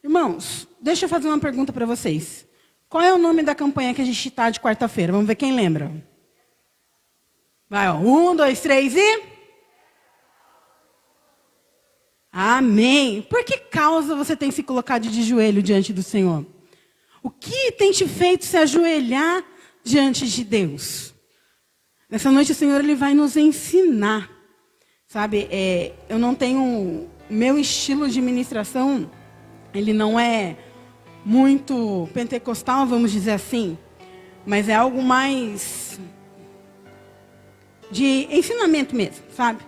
Irmãos, deixa eu fazer uma pergunta para vocês. Qual é o nome da campanha que a gente está de quarta-feira? Vamos ver quem lembra. Vai, ó. 1, 2, 3 e... Amém. Por que causa você tem se colocado de joelho diante do Senhor? O que tem te feito se ajoelhar diante de Deus? Nessa noite o Senhor ele vai nos ensinar. Sabe, eu não tenho... Meu estilo de ministração, ele não é muito pentecostal, vamos dizer assim. Mas é algo mais de ensinamento mesmo, sabe?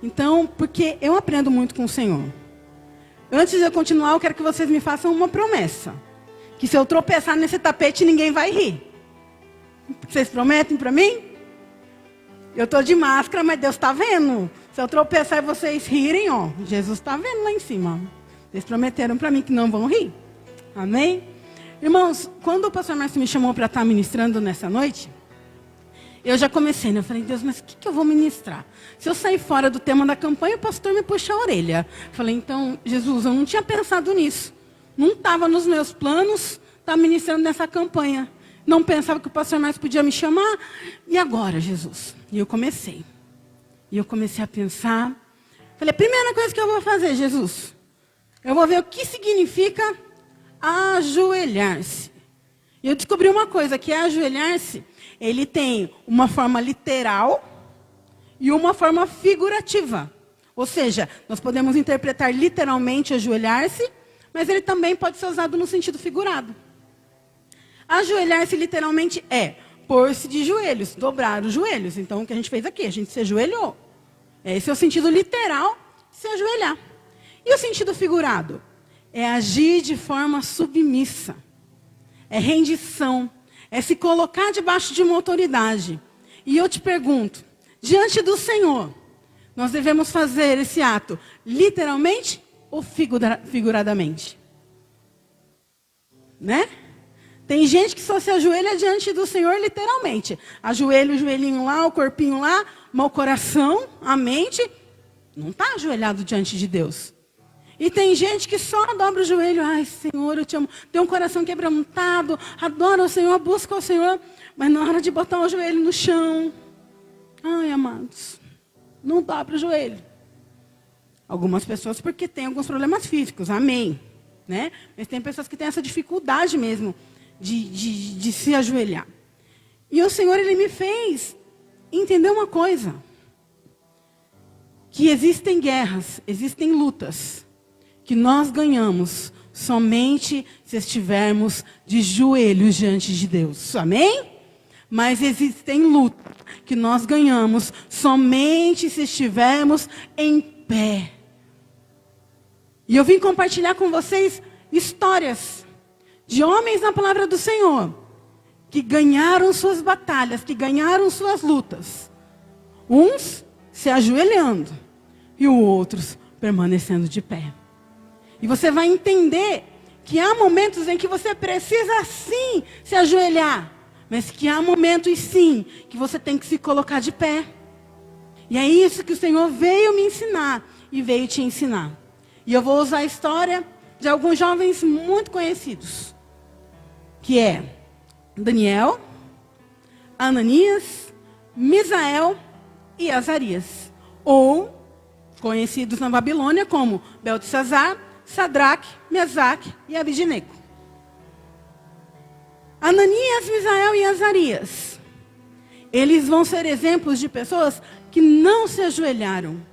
Então, porque eu aprendo muito com o Senhor. Antes de eu continuar, eu quero que vocês me façam uma promessa. Que se eu tropeçar nesse tapete, ninguém vai rir. Vocês prometem para mim? Eu estou de máscara, mas Deus está vendo. Se eu tropeçar e vocês rirem, ó, Jesus está vendo lá em cima. Vocês prometeram para mim que não vão rir. Amém? Irmãos, quando o pastor Márcio me chamou para estar ministrando nessa noite, eu já comecei, né? Eu falei, Deus, mas o que eu vou ministrar? Se eu sair fora do tema da campanha, o pastor me puxa a orelha. Eu falei, então, Jesus, eu não tinha pensado nisso. Não estava nos meus planos estar ministrando nessa campanha. Não pensava que o pastor Márcio podia me chamar. E agora, Jesus? E eu comecei. E eu comecei a pensar. Falei, a primeira coisa que eu vou fazer, Jesus, eu vou ver o que significa ajoelhar-se. E eu descobri uma coisa, que ajoelhar-se, ele tem uma forma literal e uma forma figurativa. Ou seja, nós podemos interpretar literalmente ajoelhar-se, mas ele também pode ser usado no sentido figurado. Ajoelhar-se literalmente é pôr-se de joelhos, dobrar os joelhos. Então, o que a gente fez aqui? A gente se ajoelhou. Esse é o sentido literal, se ajoelhar. E o sentido figurado? É agir de forma submissa. É rendição. É se colocar debaixo de uma autoridade. E eu te pergunto, diante do Senhor, nós devemos fazer esse ato literalmente ou figuradamente? Né? Tem gente que só se ajoelha diante do Senhor literalmente. Ajoelha o joelhinho lá, o corpinho lá, mas o coração, a mente, não está ajoelhado diante de Deus. E tem gente que só dobra o joelho. Ai, Senhor, eu te amo. Tem um coração quebrantado, adora o Senhor, busca o Senhor. Mas na hora de botar o joelho no chão, ai, amados, não dobra o joelho. Algumas pessoas porque têm alguns problemas físicos, amém. Né? Mas tem pessoas que têm essa dificuldade mesmo de se ajoelhar. E o Senhor, Ele me fez entender uma coisa. Que existem guerras, existem lutas, que nós ganhamos somente se estivermos de joelhos diante de Deus. Amém? Mas existem lutas que nós ganhamos somente se estivermos em pé. E eu vim compartilhar com vocês histórias de homens na palavra do Senhor, que ganharam suas batalhas, que ganharam suas lutas. Uns se ajoelhando e os outros permanecendo de pé. E você vai entender que há momentos em que você precisa sim se ajoelhar, mas que há momentos sim que você tem que se colocar de pé. E é isso que o Senhor veio me ensinar e veio te ensinar. E eu vou usar a história de alguns jovens muito conhecidos, que é Daniel, Ananias, Misael e Azarias, ou conhecidos na Babilônia como Beltesazar, Sadraque, Mesaque e Abidnego. Ananias, Misael e Azarias, eles vão ser exemplos de pessoas que não se ajoelharam,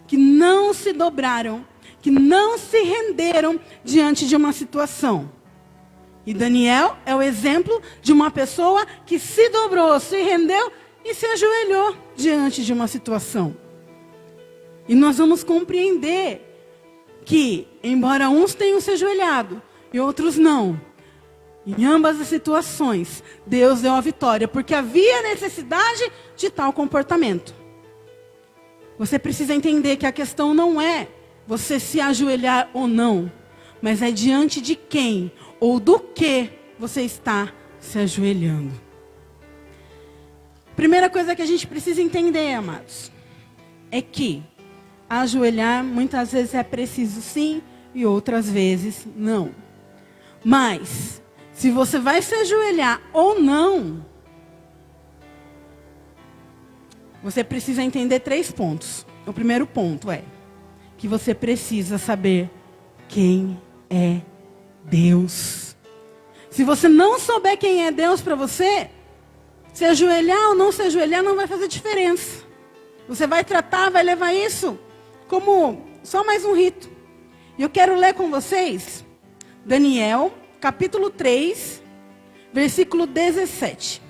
que não se dobraram, que não se renderam diante de uma situação. E Daniel é o exemplo de uma pessoa que se dobrou, se rendeu e se ajoelhou diante de uma situação. E nós vamos compreender que, embora uns tenham se ajoelhado e outros não, em ambas as situações, Deus deu a vitória, porque havia necessidade de tal comportamento. Você precisa entender que a questão não é você se ajoelhar ou não, mas é diante de quem ou do que você está se ajoelhando. Primeira coisa que a gente precisa entender, amados, é que ajoelhar muitas vezes é preciso sim, e outras vezes não. Mas, se você vai se ajoelhar ou não, você precisa entender 3 pontos. O primeiro ponto é que você precisa saber quem é Deus. Se você não souber quem é Deus para você, se ajoelhar ou não se ajoelhar não vai fazer diferença. Você vai tratar, vai levar isso como só mais um rito. E eu quero ler com vocês Daniel, capítulo 3, versículo 17.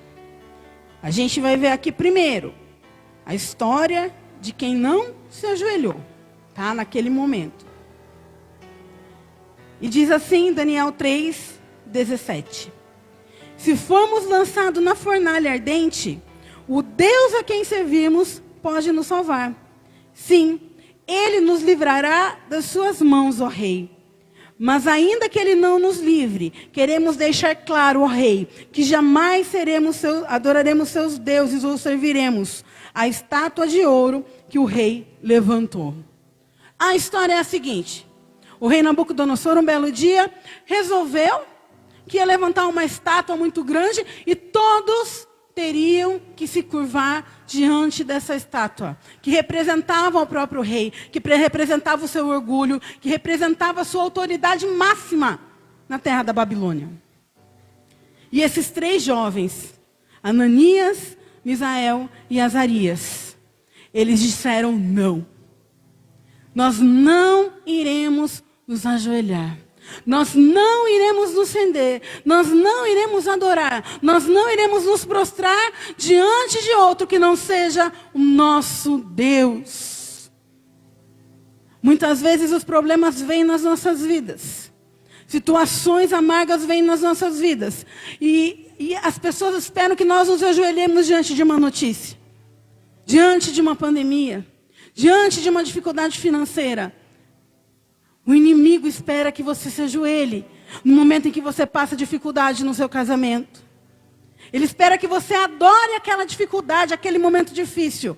A gente vai ver aqui primeiro a história de quem não se ajoelhou, tá? Naquele momento. E diz assim, Daniel 3, 17. Se formos lançados na fornalha ardente, o Deus a quem servimos pode nos salvar. Sim, Ele nos livrará das suas mãos, ó Rei. Mas ainda que Ele não nos livre, queremos deixar claro, ó Rei, que jamais adoraremos seus deuses ou serviremos a estátua de ouro que o rei levantou. A história é a seguinte. O rei Nabucodonosor, um belo dia, resolveu que ia levantar uma estátua muito grande e todos teriam que se curvar diante dessa estátua, que representava o próprio rei, que representava o seu orgulho, que representava a sua autoridade máxima na terra da Babilônia. E esses 3 jovens, Ananias, Misael e Azarias, eles disseram não. Nós não iremos nos ajoelhar. Nós não iremos nos render. Nós não iremos adorar. Nós não iremos nos prostrar diante de outro que não seja o nosso Deus. Muitas vezes os problemas vêm nas nossas vidas. Situações amargas vêm nas nossas vidas. E as pessoas esperam que nós nos ajoelhemos diante de uma notícia. Diante de uma pandemia. Diante de uma dificuldade financeira. O inimigo espera que você se ajoelhe no momento em que você passa dificuldade no seu casamento. Ele espera que você adore aquela dificuldade, aquele momento difícil.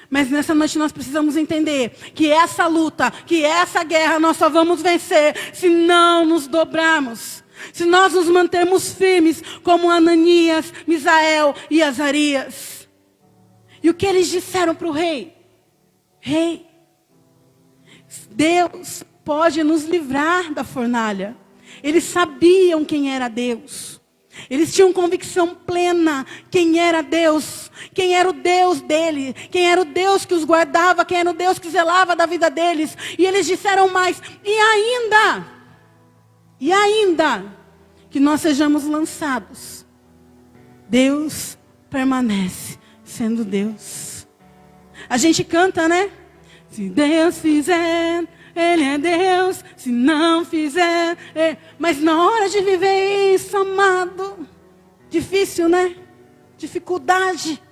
Mas nessa noite nós precisamos entender que essa luta, que essa guerra nós só vamos vencer se não nos dobrarmos. Se nós nos mantermos firmes como Ananias, Misael e Azarias. E o que eles disseram para o rei? Rei, Deus pode nos livrar da fornalha. Eles sabiam quem era Deus. Eles tinham convicção plena quem era Deus. Quem era o Deus dele. Quem era o Deus que os guardava. Quem era o Deus que zelava da vida deles. E eles disseram mais. E ainda que nós sejamos lançados, Deus permanece sendo Deus. A gente canta, né? Se Deus fizer, Ele é Deus. Se não fizer, mas na hora de viver isso, amado, difícil, né? Dificuldade.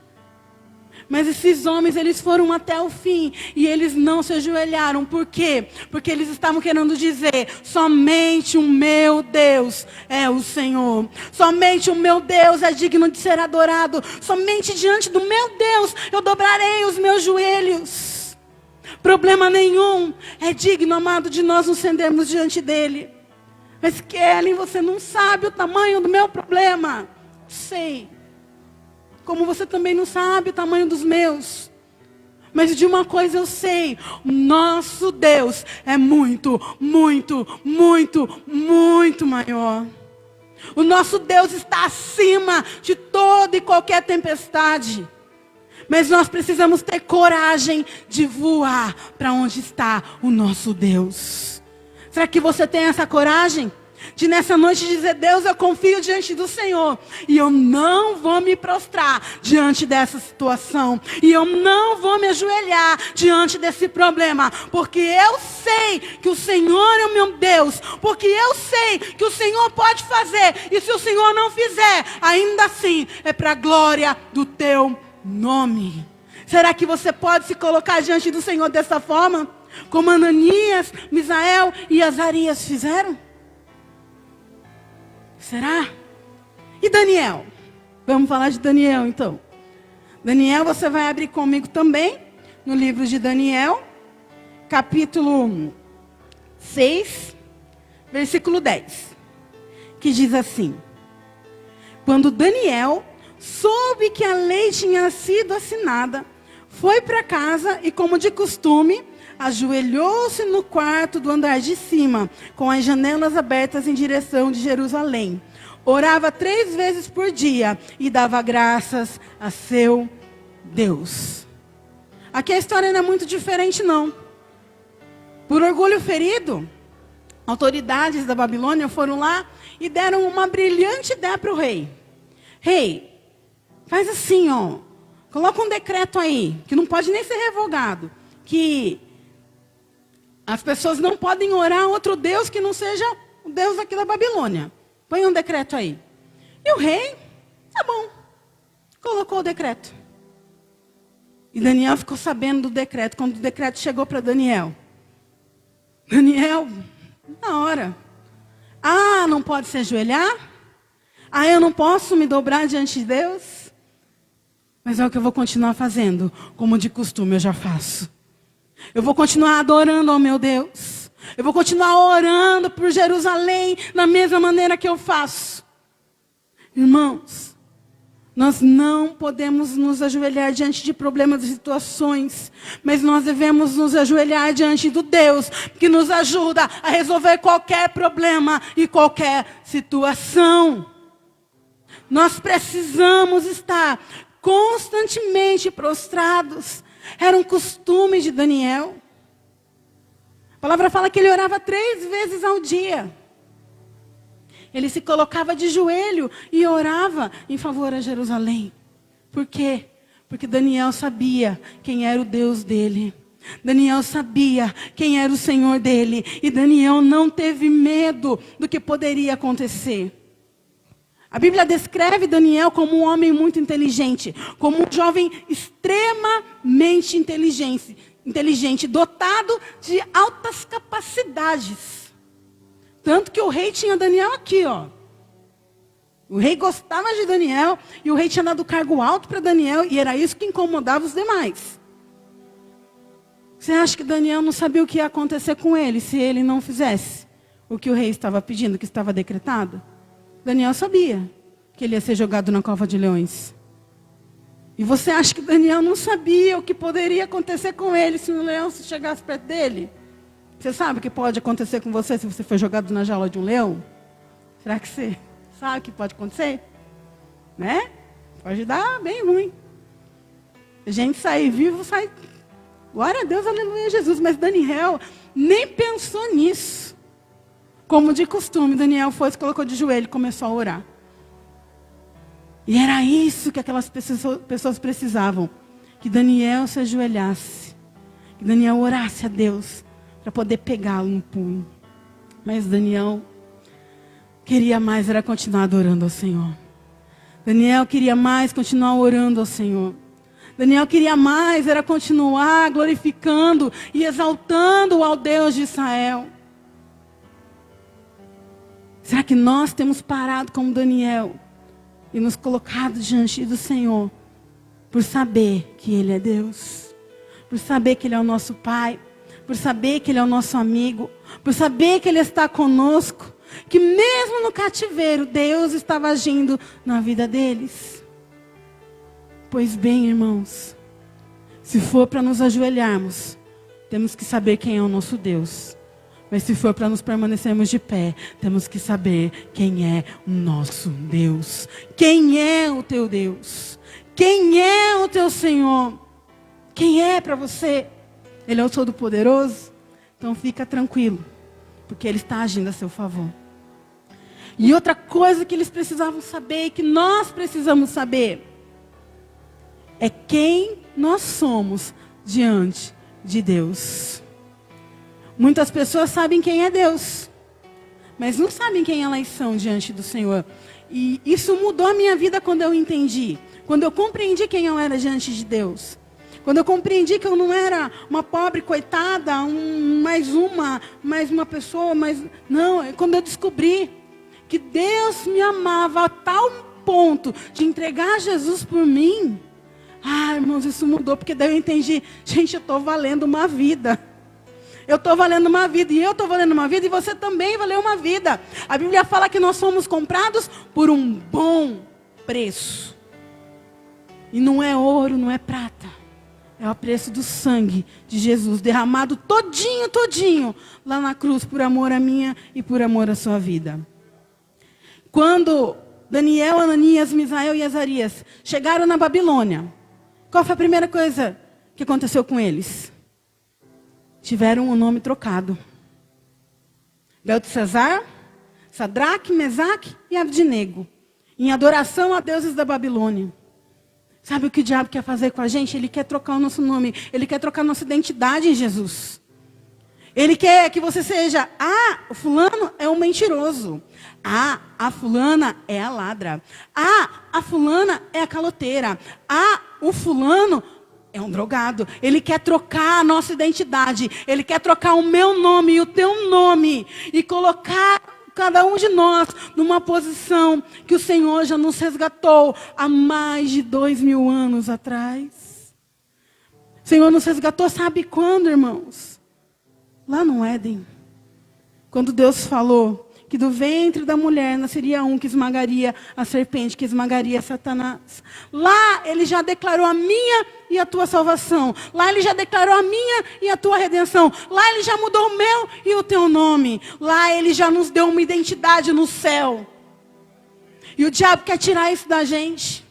Mas esses homens, eles foram até o fim. E eles não se ajoelharam. Por quê? Porque eles estavam querendo dizer: somente o meu Deus é o Senhor. Somente o meu Deus é digno de ser adorado. Somente diante do meu Deus eu dobrarei os meus joelhos. Problema nenhum. É digno, amado, de nós nos rendermos diante dele. Mas Kellen, você não sabe o tamanho do meu problema. Sei. Como você também não sabe o tamanho dos meus. Mas de uma coisa eu sei. O nosso Deus é muito, muito, muito, muito maior. O nosso Deus está acima de toda e qualquer tempestade. Mas nós precisamos ter coragem de voar para onde está o nosso Deus. Será que você tem essa coragem? De nessa noite dizer: Deus, eu confio diante do Senhor. E eu não vou me prostrar diante dessa situação. E eu não vou me ajoelhar diante desse problema. Porque eu sei que o Senhor é o meu Deus. Porque eu sei que o Senhor pode fazer. E se o Senhor não fizer, ainda assim é para a glória do teu nome. Será que você pode se colocar diante do Senhor dessa forma? Como Ananias, Misael e Azarias fizeram? Será? E Daniel? Vamos falar de Daniel então. Daniel, você vai abrir comigo também no livro de Daniel, capítulo 6, versículo 10, que diz assim: quando Daniel soube que a lei tinha sido assinada, foi para casa e, como de costume, ajoelhou-se no quarto do andar de cima, com as janelas abertas em direção de Jerusalém. Orava 3 vezes por dia e dava graças a seu Deus. Aqui a história não é muito diferente, não. Por orgulho ferido, autoridades da Babilônia foram lá e deram uma brilhante ideia para o rei. Rei, faz assim, ó. Coloca um decreto aí, que não pode nem ser revogado. Que as pessoas não podem orar a outro Deus que não seja o Deus aqui da Babilônia. Põe um decreto aí. E o rei, tá bom, colocou o decreto. E Daniel ficou sabendo do decreto. Quando o decreto chegou para Daniel, na hora. Ah, não pode se ajoelhar? Ah, eu não posso me dobrar diante de Deus? Mas é o que eu vou continuar fazendo. Como de costume eu já faço. Eu vou continuar adorando ao meu Deus. Eu vou continuar orando por Jerusalém da mesma maneira que eu faço. Irmãos, nós não podemos nos ajoelhar diante de problemas e situações, mas nós devemos nos ajoelhar diante do Deus que nos ajuda a resolver qualquer problema e qualquer situação. Nós precisamos estar constantemente prostrados. Era um costume de Daniel. A palavra fala que ele orava 3 vezes ao dia. Ele se colocava de joelho e orava em favor a Jerusalém. Por quê? Porque Daniel sabia quem era o Deus dele. Daniel sabia quem era o Senhor dele. E Daniel não teve medo do que poderia acontecer. A Bíblia descreve Daniel como um homem muito inteligente, como um jovem extremamente inteligente, dotado de altas capacidades. Tanto que o rei tinha Daniel aqui, ó. O rei gostava de Daniel e o rei tinha dado cargo alto para Daniel e era isso que incomodava os demais. Você acha que Daniel não sabia o que ia acontecer com ele se ele não fizesse o que o rei estava pedindo, que estava decretado? Daniel sabia que ele ia ser jogado na cova de leões. E você acha que Daniel não sabia o que poderia acontecer com ele se um leão chegasse perto dele? Você sabe o que pode acontecer com você se você for jogado na jaula de um leão? Será que você sabe o que pode acontecer? Né? Pode dar bem ruim. A gente sair vivo, sai... Glória a Deus, aleluia, Jesus. Mas Daniel nem pensou nisso. Como de costume, Daniel foi, se colocou de joelho e começou a orar. E era isso que aquelas pessoas precisavam. Que Daniel se ajoelhasse. Que Daniel orasse a Deus para poder pegá-lo no punho. Mas Daniel queria mais, era continuar adorando ao Senhor. Daniel queria mais continuar orando ao Senhor. Daniel queria mais, era continuar glorificando e exaltando ao Deus de Israel. Será que nós temos parado como Daniel e nos colocado diante do Senhor por saber que Ele é Deus, por saber que Ele é o nosso Pai, por saber que Ele é o nosso amigo, por saber que Ele está conosco, que mesmo no cativeiro Deus estava agindo na vida deles? Pois bem, irmãos, se for para nos ajoelharmos, temos que saber quem é o nosso Deus. Mas se for para nos permanecermos de pé, temos que saber quem é o nosso Deus. Quem é o teu Deus? Quem é o teu Senhor? Quem é para você? Ele é o Todo-Poderoso? Então fica tranquilo, porque Ele está agindo a seu favor. E outra coisa que eles precisavam saber, e que nós precisamos saber, é quem nós somos diante de Deus. Muitas pessoas sabem quem é Deus, mas não sabem quem elas são diante do Senhor. E isso mudou a minha vida quando eu entendi. Quando eu compreendi quem eu era diante de Deus. Quando eu compreendi que eu não era uma pobre coitada, mais uma pessoa, não, quando eu descobri que Deus me amava a tal ponto de entregar Jesus por mim. Ah, irmãos, isso mudou, porque daí eu entendi, gente, eu estou valendo uma vida. Eu estou valendo uma vida, e eu estou valendo uma vida, e você também valeu uma vida. A Bíblia fala que nós fomos comprados por um bom preço. E não é ouro, não é prata. É o preço do sangue de Jesus, derramado todinho, lá na cruz, por amor à minha e por amor à sua vida. Quando Daniel, Ananias, Misael e Azarias chegaram na Babilônia, qual foi a primeira coisa que aconteceu com eles? Tiveram o nome trocado. Beltesazar, Sadraque, Mesaque e Abdinego, em adoração a deuses da Babilônia. Sabe o que o diabo quer fazer com a gente? Ele quer trocar o nosso nome. Ele quer trocar a nossa identidade em Jesus. Ele quer que você seja, o fulano é um mentiroso. A fulana é a ladra. A fulana é a caloteira. O fulano é um drogado. Ele quer trocar a nossa identidade. Ele quer trocar o meu nome e o teu nome. E colocar cada um de nós numa posição que o Senhor já nos resgatou há mais de 2000 anos atrás. O Senhor nos resgatou, sabe quando, irmãos? Lá no Éden. Quando Deus falou que do ventre da mulher nasceria um que esmagaria a serpente, que esmagaria Satanás. Lá ele já declarou a minha e a tua salvação. Lá ele já declarou a minha e a tua redenção. Lá ele já mudou o meu e o teu nome. Lá ele já nos deu uma identidade no céu. E o diabo quer tirar isso da gente.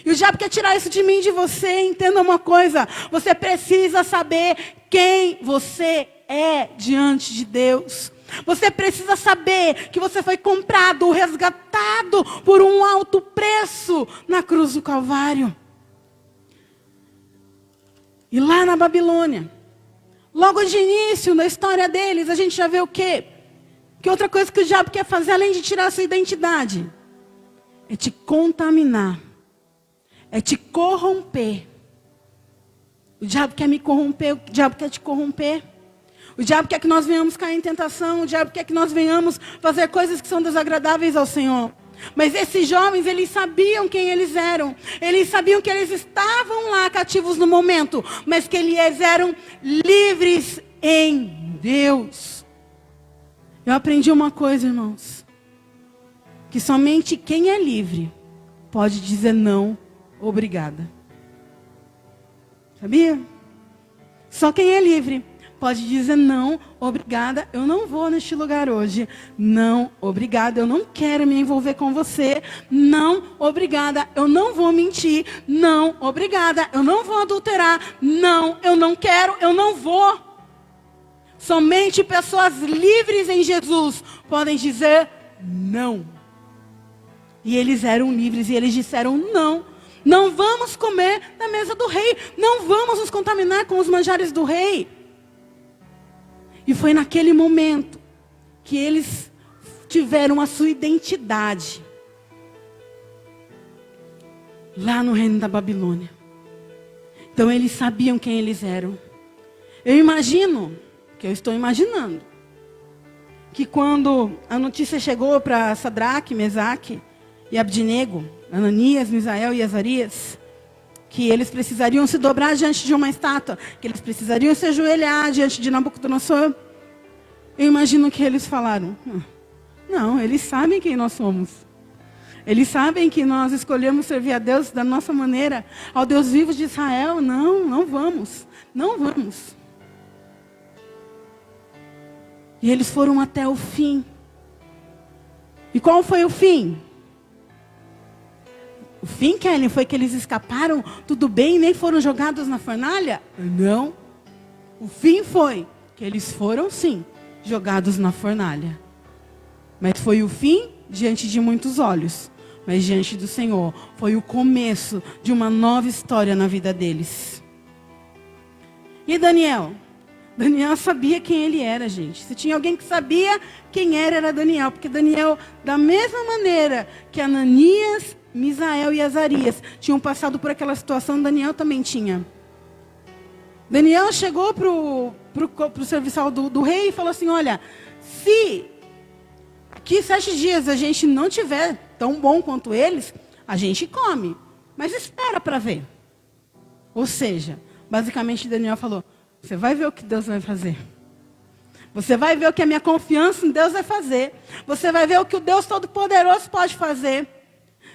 E o diabo quer tirar isso de mim e de você. Entenda uma coisa. Você precisa saber quem você é diante de Deus. Você precisa saber que você foi comprado, resgatado por um alto preço na cruz do Calvário. E lá na Babilônia, logo de início na história deles, a gente já vê o quê? Que outra coisa que o diabo quer fazer, além de tirar a sua identidade, é te contaminar, é te corromper. O diabo quer me corromper, o diabo quer te corromper. O diabo quer que nós venhamos cair em tentação. O diabo quer que nós venhamos fazer coisas que são desagradáveis ao Senhor. Mas esses jovens, eles sabiam quem eles eram. Eles sabiam que eles estavam lá cativos no momento. Mas que eles eram livres em Deus. Eu aprendi uma coisa, irmãos. Que somente quem é livre pode dizer não, obrigada. Sabia? Só quem é livre pode dizer não, obrigada, eu não vou neste lugar hoje. Não, obrigada, eu não quero me envolver com você. Não, obrigada, eu não vou mentir. Não, obrigada, eu não vou adulterar. Não, eu não quero, eu não vou. Somente pessoas livres em Jesus podem dizer não. E eles eram livres e eles disseram não. Não vamos comer da mesa do rei. Não vamos nos contaminar com os manjares do rei. E foi naquele momento que eles tiveram a sua identidade lá no reino da Babilônia. Então eles sabiam quem eles eram. Eu imagino, que eu estou imaginando, que quando a notícia chegou para Sadraque, Mesaque e Abdinego, Ananias, Misael e Azarias, que eles precisariam se dobrar diante de uma estátua, que eles precisariam se ajoelhar diante de Nabucodonosor. Eu imagino que eles falaram, não, eles sabem quem nós somos. Eles sabem que nós escolhemos servir a Deus da nossa maneira, ao Deus vivo de Israel. Não vamos. E eles foram até o fim. E qual foi o fim? O fim, Kelly, foi que eles escaparam, tudo bem, nem foram jogados na fornalha? Não. O fim foi que eles foram, sim, jogados na fornalha. Mas foi o fim diante de muitos olhos. Mas diante do Senhor, foi o começo de uma nova história na vida deles. E Daniel? Daniel sabia quem ele era, gente. Se tinha alguém que sabia quem era Daniel. Porque Daniel, da mesma maneira que Ananias, Misael e Azarias tinham passado por aquela situação, Daniel também tinha. Daniel chegou pro serviçal do rei e falou assim, olha, se aqui 7 dias a gente não tiver tão bom quanto eles, a gente come. Mas espera para ver. Ou seja, basicamente Daniel falou, você vai ver o que Deus vai fazer. Você vai ver o que a minha confiança em Deus vai fazer. Você vai ver o que o Deus Todo-Poderoso pode fazer.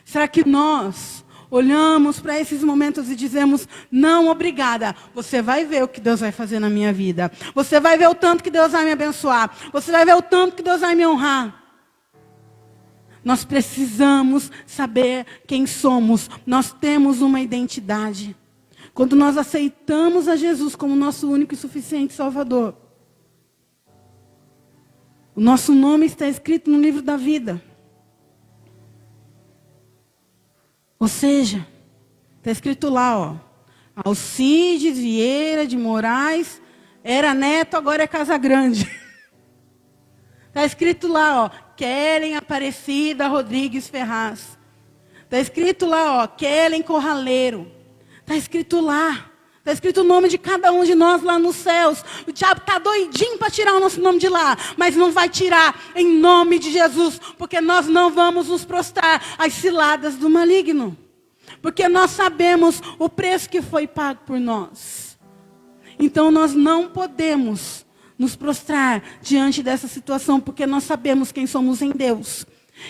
Será que nós olhamos para esses momentos e dizemos, não, obrigada. Você vai ver o que Deus vai fazer na minha vida. Você vai ver o tanto que Deus vai me abençoar. Você vai ver o tanto que Deus vai me honrar. Nós precisamos saber quem somos. Nós temos uma identidade. Quando nós aceitamos a Jesus como nosso único e suficiente Salvador, o nosso nome está escrito no livro da vida. Ou seja, está escrito lá, ó. Alcides Vieira de Moraes, era neto, agora é Casagrande. Está escrito lá, ó. Kellen Aparecida Rodrigues Ferraz. Está escrito lá, ó. Kellen Corraleiro. Está escrito lá. Está escrito o nome de cada um de nós lá nos céus. O diabo está doidinho para tirar o nosso nome de lá. Mas não vai tirar em nome de Jesus. Porque nós não vamos nos prostrar às ciladas do maligno. Porque nós sabemos o preço que foi pago por nós. Então nós não podemos nos prostrar diante dessa situação. Porque nós sabemos quem somos em Deus.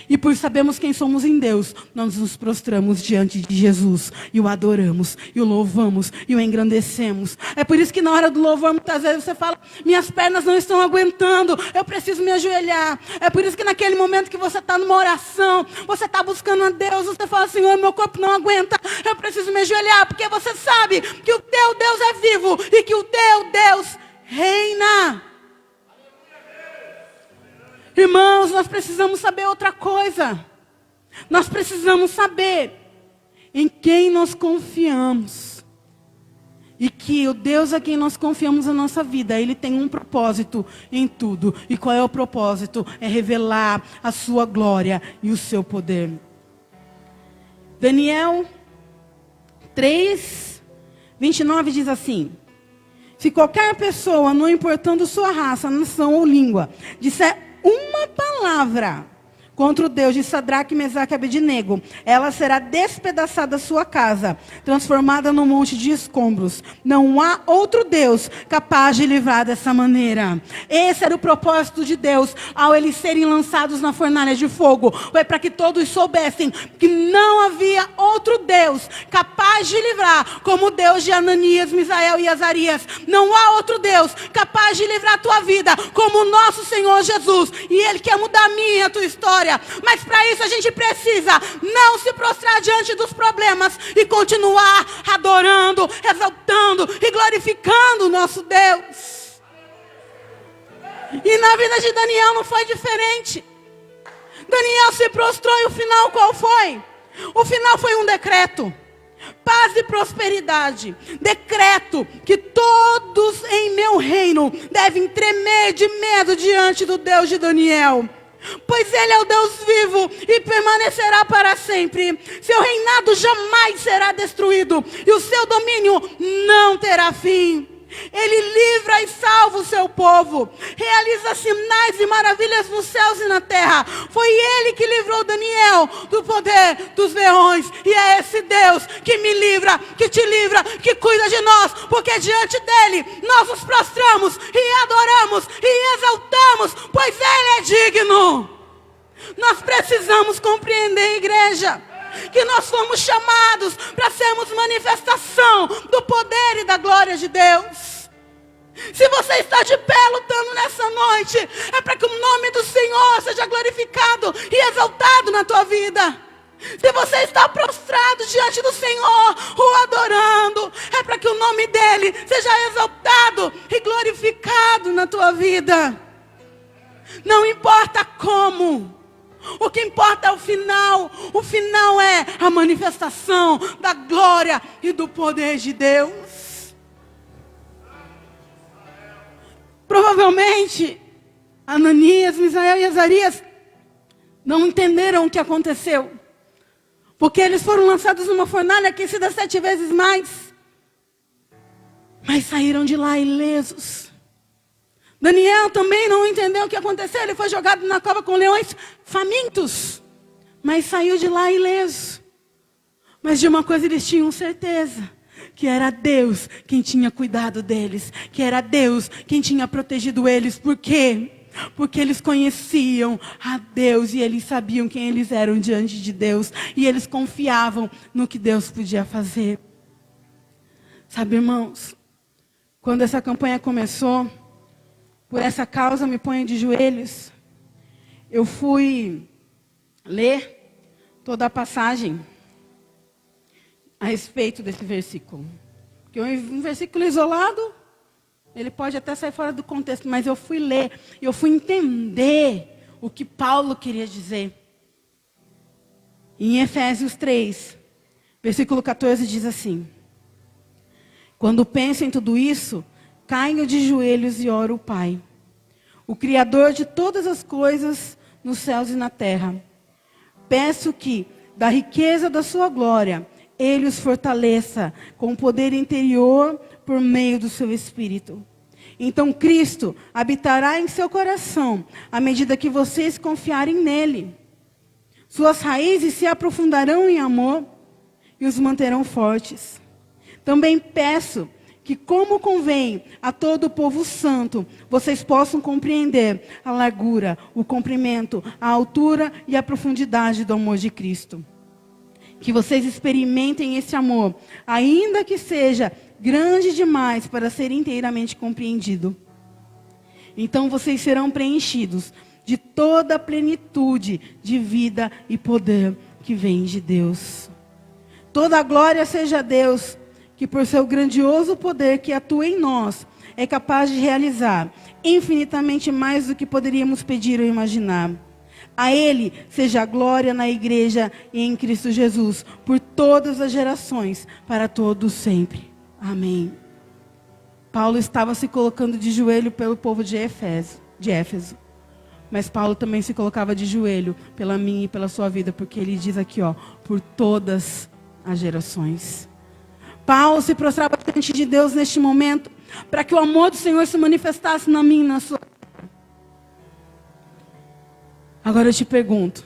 E por sabermos quem somos em Deus, nós nos prostramos diante de Jesus. E o adoramos, e o louvamos, e o engrandecemos. É por isso que na hora do louvor, muitas vezes você fala, minhas pernas não estão aguentando, eu preciso me ajoelhar. É por isso que naquele momento que você está numa oração, você está buscando a Deus, você fala, Senhor, meu corpo não aguenta, eu preciso me ajoelhar. Porque você sabe que o teu Deus é vivo, e que o teu Deus reina. Irmãos, nós precisamos saber outra coisa. Nós precisamos saber em quem nós confiamos. E que o Deus a quem nós confiamos na nossa vida, Ele tem um propósito em tudo. E qual é o propósito? É revelar a sua glória e o seu poder. Daniel 3, 29 diz assim: se qualquer pessoa, não importando sua raça, nação ou língua, disser uma palavra contra o Deus de Sadraque, Mesaque e Abednego, ela será despedaçada a sua casa, transformada num monte de escombros. Não há outro Deus capaz de livrar dessa maneira. Esse era o propósito de Deus ao eles serem lançados na fornalha de fogo. Foi para que todos soubessem que não havia outro Deus capaz de livrar como o Deus de Ananias, Misael e Azarias. Não há outro Deus capaz de livrar a tua vida como o nosso Senhor Jesus. E Ele quer mudar a minha e a tua história. Mas para isso a gente precisa não se prostrar diante dos problemas e continuar adorando, exaltando e glorificando o nosso Deus. E na vida de Daniel não foi diferente. Daniel se prostrou e o final qual foi? O final foi um decreto. Paz e prosperidade. Decreto que todos em meu reino devem tremer de medo diante do Deus de Daniel. Pois Ele é o Deus vivo e permanecerá para sempre. Seu reinado jamais será destruído e o seu domínio não terá fim. Ele livra e salva o seu povo. Realiza sinais e maravilhas nos céus e na terra. Foi Ele que livrou Daniel do poder dos leões. E é esse Deus que me livra, que te livra, que cuida de nós. Porque diante dEle nós nos prostramos e adoramos e exaltamos, pois Ele é digno. Nós precisamos compreender, igreja, que nós fomos chamados para sermos manifestação do poder e da glória de Deus. Se você está de pé lutando nessa noite, é para que o nome do Senhor seja glorificado e exaltado na tua vida. Se você está prostrado diante do Senhor, o adorando, é para que o nome dEle seja exaltado e glorificado na tua vida. Não importa como. O que importa é o final. O final é a manifestação da glória e do poder de Deus. Provavelmente Ananias, Misael e Azarias não entenderam o que aconteceu, porque eles foram lançados numa fornalha aquecida 7 vezes mais, mas saíram de lá ilesos. Daniel também não entendeu o que aconteceu. Ele foi jogado na cova com leões famintos, mas saiu de lá ileso. Mas de uma coisa eles tinham certeza, que era Deus quem tinha cuidado deles, que era Deus quem tinha protegido eles. Por quê? Porque eles conheciam a Deus e eles sabiam quem eles eram diante de Deus. E eles confiavam no que Deus podia fazer. Sabe, irmãos, quando essa campanha começou, por essa causa me ponho de joelhos, eu fui ler toda a passagem a respeito desse versículo. Porque um versículo isolado, ele pode até sair fora do contexto, mas eu fui ler, eu fui entender o que Paulo queria dizer. Em Efésios 3, versículo 14 diz assim: quando penso em tudo isso, caio de joelhos e oro ao Pai, o Criador de todas as coisas nos céus e na terra. Peço que, da riqueza da sua glória, Ele os fortaleça com o poder interior por meio do seu Espírito. Então Cristo habitará em seu coração, à medida que vocês confiarem nele. Suas raízes se aprofundarão em amor e os manterão fortes. Também peço que, como convém a todo o povo santo, vocês possam compreender a largura, o comprimento, a altura e a profundidade do amor de Cristo. Que vocês experimentem esse amor, ainda que seja grande demais para ser inteiramente compreendido. Então vocês serão preenchidos de toda a plenitude de vida e poder que vem de Deus. Toda a glória seja a Deus, que por seu grandioso poder que atua em nós, é capaz de realizar infinitamente mais do que poderíamos pedir ou imaginar. A Ele seja a glória na igreja e em Cristo Jesus, por todas as gerações, para todos sempre. Amém. Paulo estava se colocando de joelho pelo povo de Éfeso. Mas Paulo também se colocava de joelho pela minha e pela sua vida, porque ele diz aqui, por todas as gerações. Paulo se prostrava diante de Deus neste momento, para que o amor do Senhor se manifestasse na minha e na sua. Agora eu te pergunto,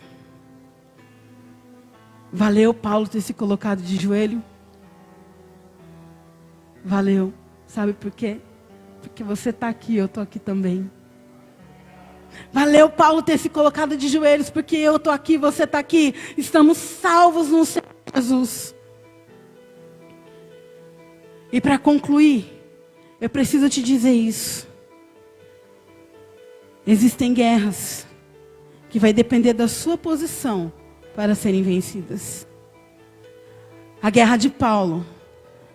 valeu Paulo ter se colocado de joelho? Valeu. Sabe por quê? Porque você está aqui, eu estou aqui também. Valeu Paulo ter se colocado de joelhos, porque eu estou aqui, você está aqui. Estamos salvos no Senhor Jesus. E para concluir, eu preciso te dizer isso. Existem guerras que vai depender da sua posição para serem vencidas. A guerra de Paulo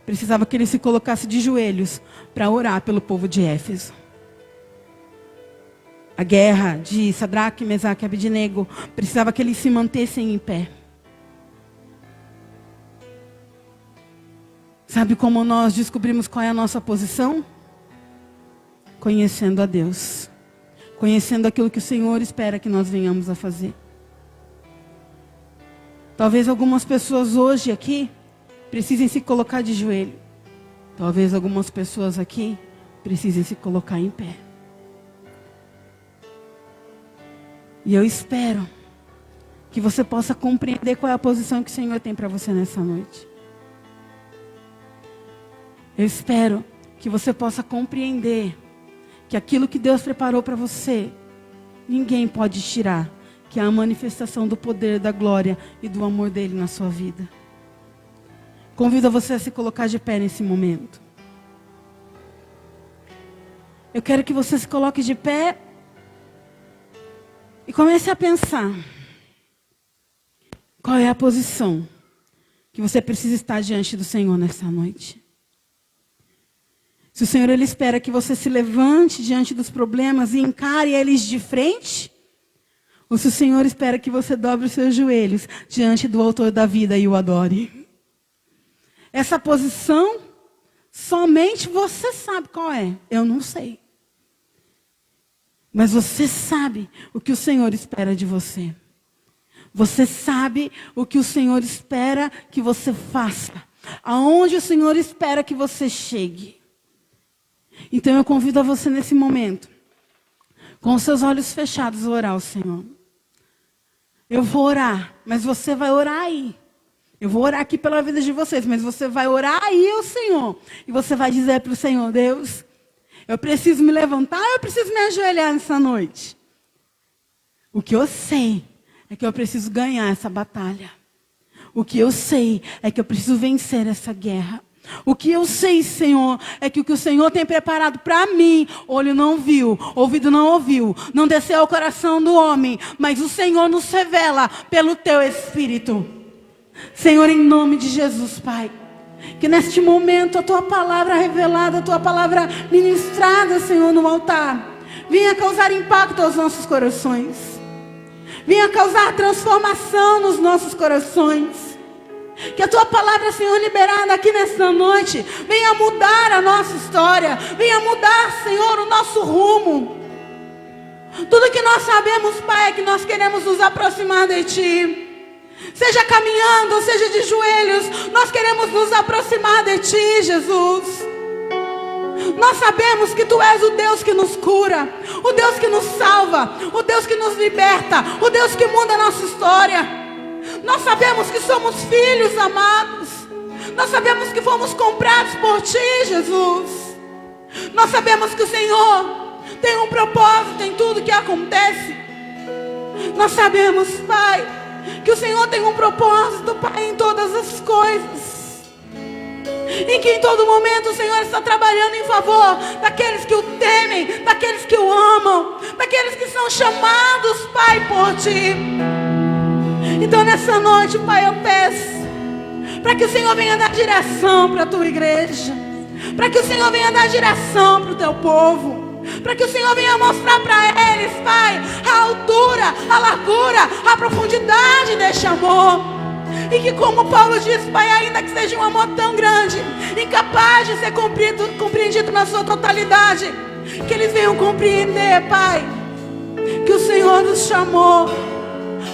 precisava que ele se colocasse de joelhos para orar pelo povo de Éfeso. A guerra de Sadraque, Mesaque e Abednego precisava que eles se mantessem em pé. Sabe como nós descobrimos qual é a nossa posição? Conhecendo a Deus. Conhecendo aquilo que o Senhor espera que nós venhamos a fazer. Talvez algumas pessoas hoje aqui precisem se colocar de joelho. Talvez algumas pessoas aqui precisem se colocar em pé. E eu espero que você possa compreender qual é a posição que o Senhor tem para você nessa noite. Eu espero que você possa compreender que aquilo que Deus preparou para você, ninguém pode tirar, que é a manifestação do poder, da glória e do amor dele na sua vida. Convido você a se colocar de pé nesse momento. Eu quero que você se coloque de pé e comece a pensar qual é a posição que você precisa estar diante do Senhor nessa noite. Se o Senhor ele espera que você se levante diante dos problemas e encare eles de frente, ou se o Senhor espera que você dobre os seus joelhos diante do Autor da vida e o adore. Essa posição, somente você sabe qual é. Eu não sei. Mas você sabe o que o Senhor espera de você. Você sabe o que o Senhor espera que você faça. Aonde o Senhor espera que você chegue. Então eu convido a você nesse momento, com os seus olhos fechados, a orar ao Senhor. Eu vou orar, mas você vai orar aí. Eu vou orar aqui pela vida de vocês, mas você vai orar aí ao Senhor. E você vai dizer para o Senhor: Deus, eu preciso me levantar, eu preciso me ajoelhar nessa noite. O que eu sei é que eu preciso ganhar essa batalha. O que eu sei é que eu preciso vencer essa guerra. O que eu sei, Senhor, é que o que o Senhor tem preparado para mim, olho não viu, ouvido não ouviu, não desceu ao coração do homem, mas o Senhor nos revela pelo Teu Espírito. Senhor, em nome de Jesus, Pai, que neste momento a Tua palavra revelada, a Tua palavra ministrada, Senhor, no altar, venha causar impacto aos nossos corações, venha causar transformação nos nossos corações. Que a Tua palavra, Senhor, liberada aqui nesta noite, venha mudar a nossa história, venha mudar, Senhor, o nosso rumo. Tudo que nós sabemos, Pai, é que nós queremos nos aproximar de Ti. Seja caminhando, seja de joelhos, nós queremos nos aproximar de Ti, Jesus. Nós sabemos que Tu és o Deus que nos cura, o Deus que nos salva, o Deus que nos liberta, o Deus que muda a nossa história. Nós sabemos que somos filhos amados. Nós sabemos que fomos comprados por Ti, Jesus. Nós sabemos que o Senhor tem um propósito em tudo que acontece. Nós sabemos, Pai, que o Senhor tem um propósito, Pai, em todas as coisas. E que em todo momento o Senhor está trabalhando em favor daqueles que o temem, daqueles que o amam, daqueles que são chamados, Pai, por Ti. Então nessa noite, Pai, eu peço para que o Senhor venha dar direção para a Tua igreja, para que o Senhor venha dar direção para o Teu povo, para que o Senhor venha mostrar para eles, Pai, a altura, a largura, a profundidade deste amor. E que, como Paulo diz, Pai, ainda que seja um amor tão grande, incapaz de ser compreendido na sua totalidade, que eles venham compreender, Pai, que o Senhor nos chamou,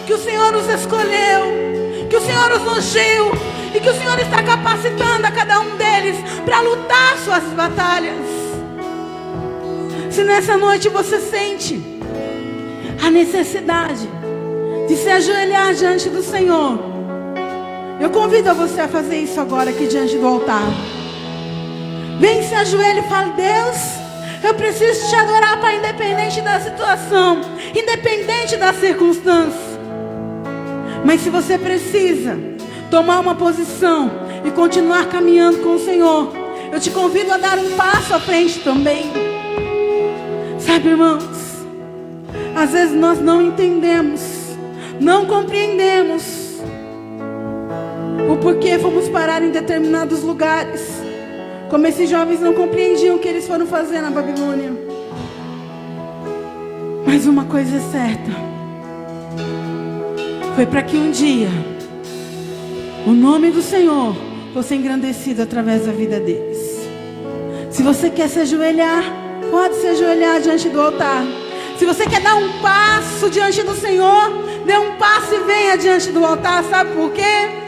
que o Senhor nos escolheu, que o Senhor nos ungiu e que o Senhor está capacitando a cada um deles para lutar suas batalhas. Se nessa noite você sente a necessidade de se ajoelhar diante do Senhor, eu convido a você a fazer isso agora aqui diante do altar. Vem, se ajoelhe e fale: Deus, eu preciso te adorar, Pai, independente da situação, independente da circunstância. Mas se você precisa tomar uma posição e continuar caminhando com o Senhor, eu te convido a dar um passo à frente também. Sabe, irmãos, às vezes nós não entendemos, não compreendemos o porquê fomos parar em determinados lugares, como esses jovens não compreendiam o que eles foram fazer na Babilônia. Mas uma coisa é certa, foi para que um dia o nome do Senhor fosse engrandecido através da vida deles. Se você quer se ajoelhar, pode se ajoelhar diante do altar. Se você quer dar um passo diante do Senhor, dê um passo e venha diante do altar. Sabe por quê?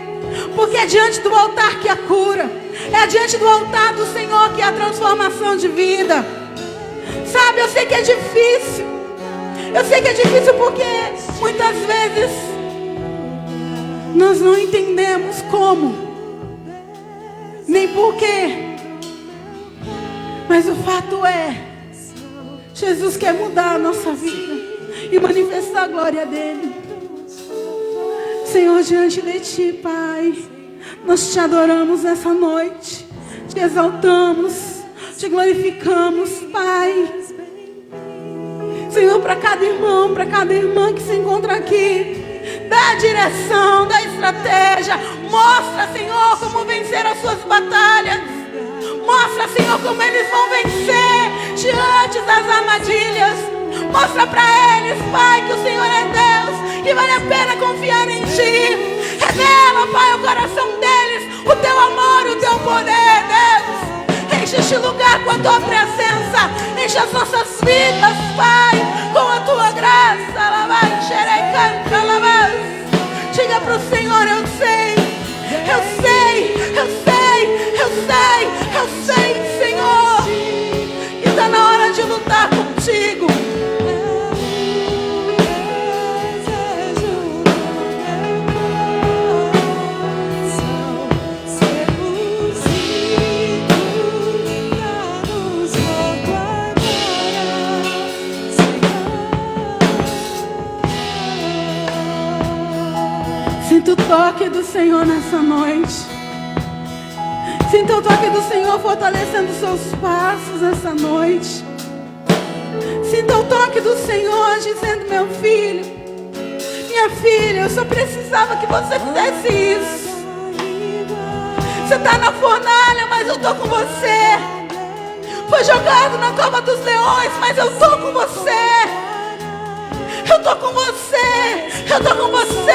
Porque é diante do altar que há cura, é diante do altar do Senhor que há transformação de vida. Sabe, eu sei que é difícil. Eu sei que é difícil porque muitas vezes nós não entendemos como, nem porquê. Mas o fato é, Jesus quer mudar a nossa vida e manifestar a glória dele. Senhor, diante de Ti, Pai, nós Te adoramos nessa noite, Te exaltamos, Te glorificamos, Pai. Senhor, para cada irmão, para cada irmã que se encontra aqui, dá a direção, dá a estratégia. Mostra, Senhor, como vencer as suas batalhas. Mostra, Senhor, como eles vão vencer diante das armadilhas. Mostra para eles, Pai, que o Senhor é Deus, que vale a pena confiar em Ti. Revela, Pai, o coração deles, o Teu amor, o Teu poder, Deus. Enche este lugar com a Tua presença. Enche as nossas vidas, Pai, com a Tua graça. Diga para o Senhor: eu sei, eu sei, eu sei, eu sei, eu sei, Senhor, que está na hora de lutar contigo. Sinta o toque do Senhor nessa noite. Sinta o toque do Senhor fortalecendo seus passos essa noite. Sinta o toque do Senhor dizendo: meu filho, minha filha, eu só precisava que você fizesse isso. Você está na fornalha, mas eu estou com você. Foi jogado na cova dos leões, mas eu estou com você. Eu estou com você. Eu estou com você.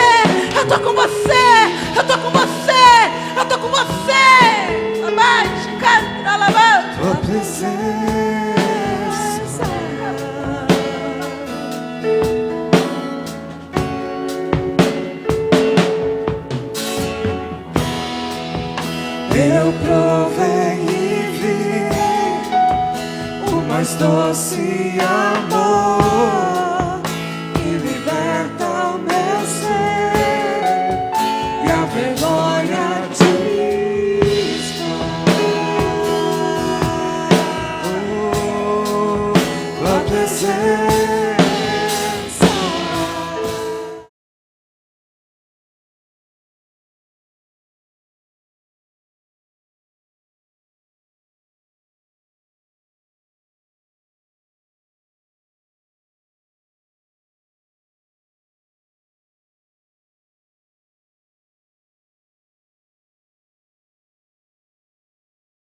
Eu estou com você. Eu estou com você. Eu estou com você. Abaixe, canta, lavando. Tua presença. Eu provei e vi o mais doce amor que liberta o meu ser e a vergonha desfaz. Tua presença.